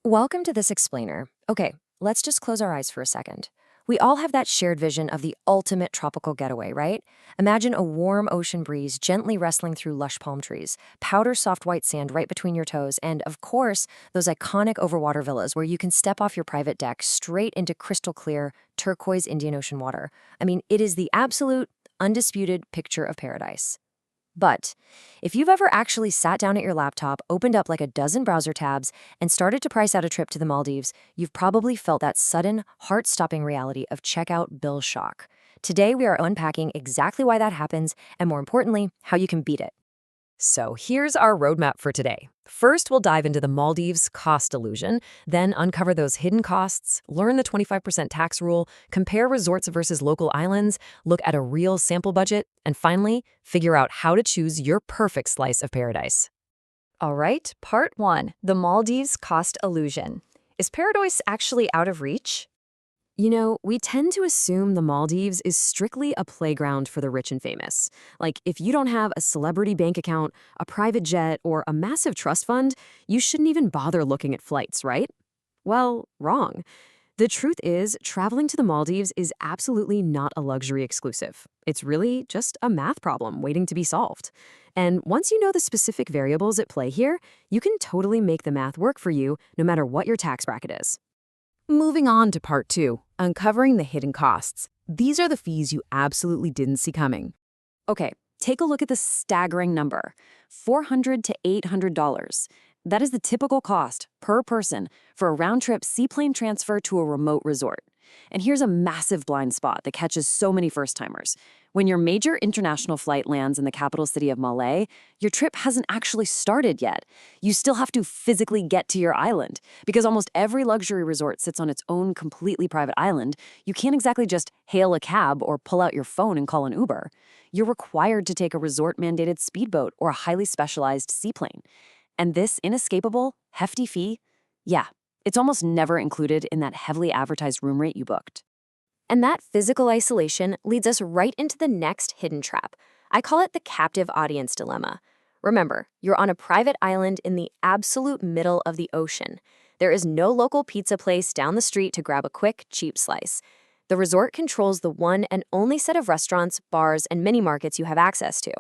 Welcome to this explainer. Okay, let's just close our eyes for a second. We all have that shared vision of the ultimate tropical getaway, right? Imagine a warm ocean breeze gently rustling through lush palm trees, powder soft white sand right between your toes, and of course, those iconic overwater villas where you can step off your private deck straight into crystal clear, turquoise Indian Ocean water. I mean, it is the absolute, undisputed picture of paradise. But if you've ever actually sat down at your laptop, opened up like a dozen browser tabs, and started to price out a trip to the Maldives, you've probably felt that sudden, heart-stopping reality of checkout bill shock. Today, we are unpacking exactly why that happens, and more importantly, how you can beat it. So here's our roadmap for today. First, we'll dive into the Maldives cost illusion, then uncover those hidden costs, learn the 25% tax rule, compare resorts versus local islands, look at a real sample budget, and finally, figure out how to choose your perfect slice of paradise. All right, part one, the Maldives cost illusion. Is paradise actually out of reach? You know, we tend to assume the Maldives is strictly a playground for the rich and famous. Like, if you don't have a celebrity bank account, a private jet, or a massive trust fund, you shouldn't even bother looking at flights, right? Well, wrong. The truth is, traveling to the Maldives is absolutely not a luxury exclusive. It's really just a math problem waiting to be solved. And once you know the specific variables at play here, you can totally make the math work for you no matter what your tax bracket is. Moving on to part two, uncovering the hidden costs. These are the fees you absolutely didn't see coming. Okay, take a look at the staggering number, $400 to $800. That is the typical cost per person for a round-trip seaplane transfer to a remote resort. And here's a massive blind spot that catches so many first-timers. When your major international flight lands in the capital city of Malé, your trip hasn't actually started yet. You still have to physically get to your island. Because almost every luxury resort sits on its own completely private island, you can't exactly just hail a cab or pull out your phone and call an Uber. You're required to take a resort-mandated speedboat or a highly specialized seaplane. And this inescapable, hefty fee, yeah, it's almost never included in that heavily advertised room rate you booked. And that physical isolation leads us right into the next hidden trap. I call it the captive audience dilemma. Remember, you're on a private island in the absolute middle of the ocean. There is no local pizza place down the street to grab a quick, cheap slice. The resort controls the one and only set of restaurants, bars, and mini markets you have access to.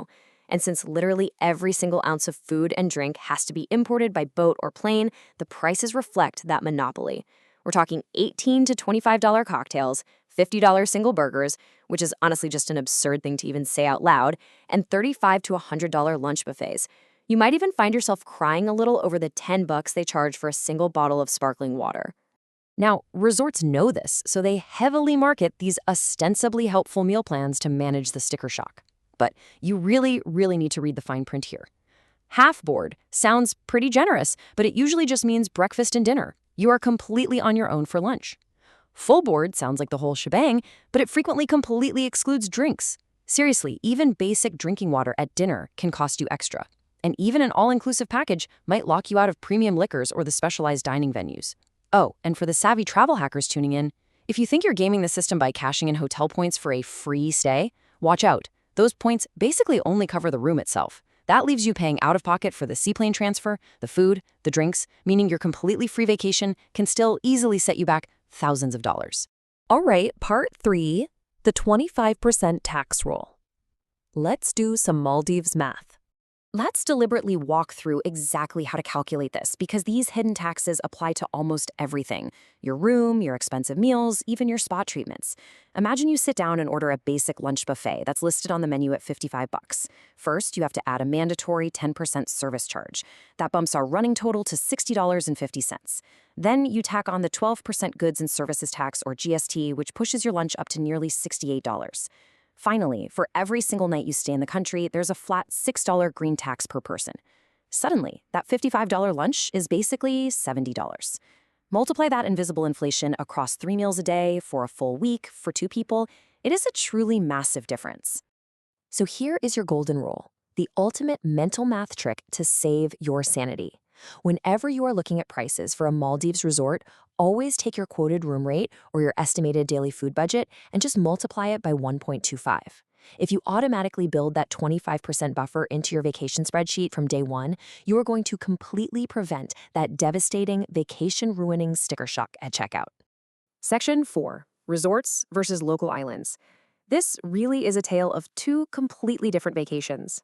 And since literally every single ounce of food and drink has to be imported by boat or plane, the prices reflect that monopoly. We're talking $18 to $25 cocktails, $50 single burgers, which is honestly just an absurd thing to even say out loud, and $35 to $100 lunch buffets. You might even find yourself crying a little over the $10 they charge for a single bottle of sparkling water. Now, resorts know this, so they heavily market these ostensibly helpful meal plans to manage the sticker shock. But you really need to read the fine print here. Half board sounds pretty generous, but it usually just means breakfast and dinner. You are completely on your own for lunch. Full board sounds like the whole shebang, but it frequently completely excludes drinks. Seriously, even basic drinking water at dinner can cost you extra. And even an all-inclusive package might lock you out of premium liquors or the specialized dining venues. Oh, and for the savvy travel hackers tuning in, if you think you're gaming the system by cashing in hotel points for a free stay, watch out. Those points basically only cover the room itself. That leaves you paying out of pocket for the seaplane transfer, the food, the drinks, meaning your completely free vacation can still easily set you back thousands of dollars. All right, part three, the 25% tax rule. Let's do some Maldives math. Let's deliberately walk through exactly how to calculate this because these hidden taxes apply to almost everything. Your room, your expensive meals, even your spa treatments. Imagine you sit down and order a basic lunch buffet that's listed on the menu at $55. First, you have to add a mandatory 10% service charge. That bumps our running total to $60.50. Then you tack on the 12% goods and services tax or GST, which pushes your lunch up to nearly $68. Finally, for every single night you stay in the country, there's a flat $6 green tax per person. Suddenly, that $55 lunch is basically $70. Multiply that invisible inflation across 3 meals a day for a full week for 2 people, it is a truly massive difference. So here is your golden rule, the ultimate mental math trick to save your sanity. Whenever you are looking at prices for a Maldives resort, always take your quoted room rate or your estimated daily food budget and just multiply it by 1.25. If you automatically build that 25% buffer into your vacation spreadsheet from day one, you are going to completely prevent that devastating vacation-ruining sticker shock at checkout. Section 4. Resorts versus local islands. This really is a tale of two completely different vacations.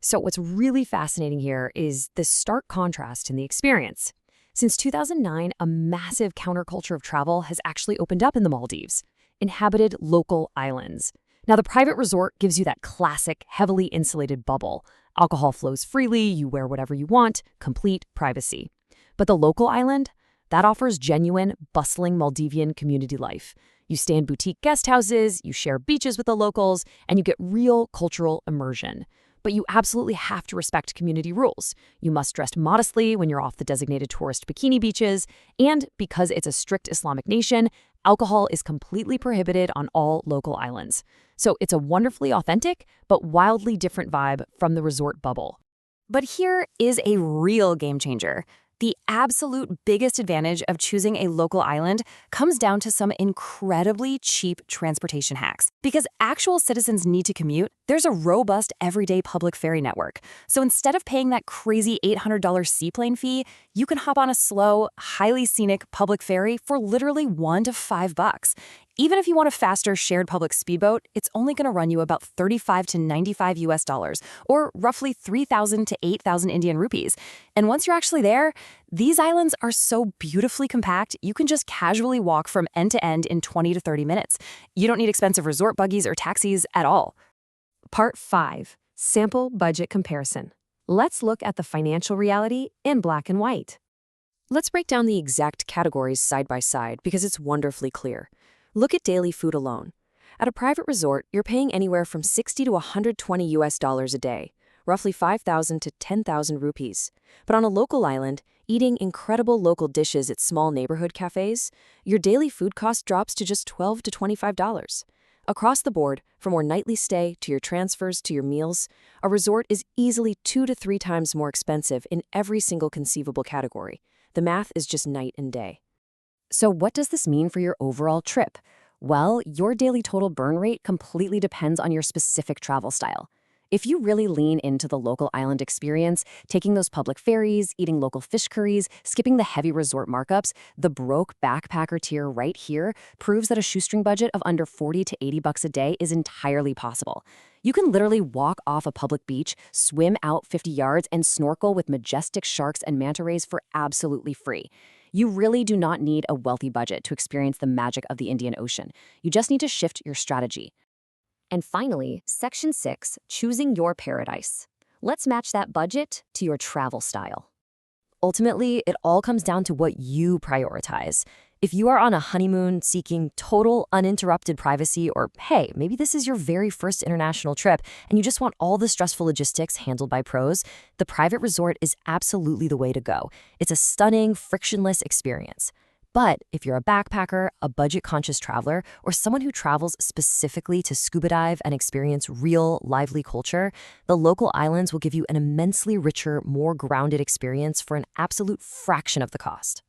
So what's really fascinating here is the stark contrast in the experience. Since 2009, a massive counterculture of travel has actually opened up in the Maldives, inhabited local islands. Now, the private resort gives you that classic, heavily insulated bubble. Alcohol flows freely, you wear whatever you want, complete privacy. But the local island, that offers genuine, bustling Maldivian community life. You stay in boutique guest houses, you share beaches with the locals, and you get real cultural immersion. But you absolutely have to respect community rules. You must dress modestly when you're off the designated tourist bikini beaches, and because it's a strict Islamic nation, alcohol is completely prohibited on all local islands. So it's a wonderfully authentic, but wildly different vibe from the resort bubble. But here is a real game changer. The absolute biggest advantage of choosing a local island comes down to some incredibly cheap transportation hacks. Because actual citizens need to commute, there's a robust everyday public ferry network. So instead of paying that crazy $800 seaplane fee, you can hop on a slow, highly scenic public ferry for literally $1 to $5. Even if you want a faster shared public speedboat, it's only going to run you about $35 to $95 US, or roughly 3,000 to 8,000 Indian rupees. And once you're actually there, these islands are so beautifully compact, you can just casually walk from end to end in 20 to 30 minutes. You don't need expensive resort buggies or taxis at all. Part 5. Sample Budget Comparison. Let's look at the financial reality in black and white. Let's break down the exact categories side by side because it's wonderfully clear. Look at daily food alone. At a private resort, you're paying anywhere from $60 to $120 US a day, roughly 5,000 to 10,000 rupees. But on a local island, eating incredible local dishes at small neighborhood cafes, your daily food cost drops to just $12 to $25. Across the board, from your nightly stay to your transfers to your meals, a resort is easily 2 to 3 times more expensive in every single conceivable category. The math is just night and day. So what does this mean for your overall trip? Well, your daily total burn rate completely depends on your specific travel style. If you really lean into the local island experience, taking those public ferries, eating local fish curries, skipping the heavy resort markups, the broke backpacker tier right here proves that a shoestring budget of under $40 to $80 a day is entirely possible. You can literally walk off a public beach, swim out 50 yards, and snorkel with majestic sharks and manta rays for absolutely free. You really do not need a wealthy budget to experience the magic of the Indian Ocean. You just need to shift your strategy. And finally, Section 6, Choosing Your Paradise. Let's match that budget to your travel style. Ultimately, it all comes down to what you prioritize. If you are on a honeymoon seeking total uninterrupted privacy, or hey, maybe this is your very first international trip and you just want all the stressful logistics handled by pros, the private resort is absolutely the way to go. It's a stunning, frictionless experience. But if you're a backpacker, a budget-conscious traveler, or someone who travels specifically to scuba dive and experience real, lively culture, the local islands will give you an immensely richer, more grounded experience for an absolute fraction of the cost.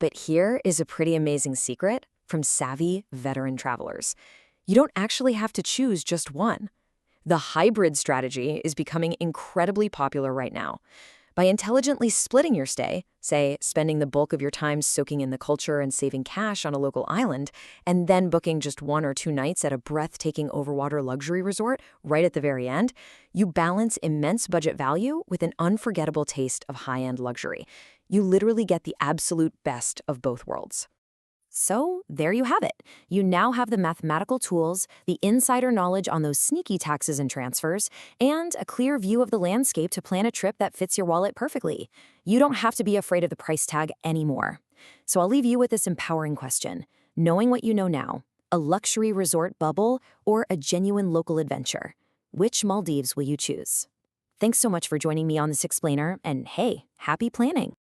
But here is a pretty amazing secret from savvy veteran travelers. You don't actually have to choose just one. The hybrid strategy is becoming incredibly popular right now. By intelligently splitting your stay, say spending the bulk of your time soaking in the culture and saving cash on a local island, and then booking just 1 or 2 nights at a breathtaking overwater luxury resort right at the very end, you balance immense budget value with an unforgettable taste of high-end luxury. You literally get the absolute best of both worlds. So there you have it. You now have the mathematical tools, the insider knowledge on those sneaky taxes and transfers, and a clear view of the landscape to plan a trip that fits your wallet perfectly. You don't have to be afraid of the price tag anymore. So I'll leave you with this empowering question. Knowing what you know now, a luxury resort bubble or a genuine local adventure, which Maldives will you choose? Thanks so much for joining me on this explainer, and hey, happy planning!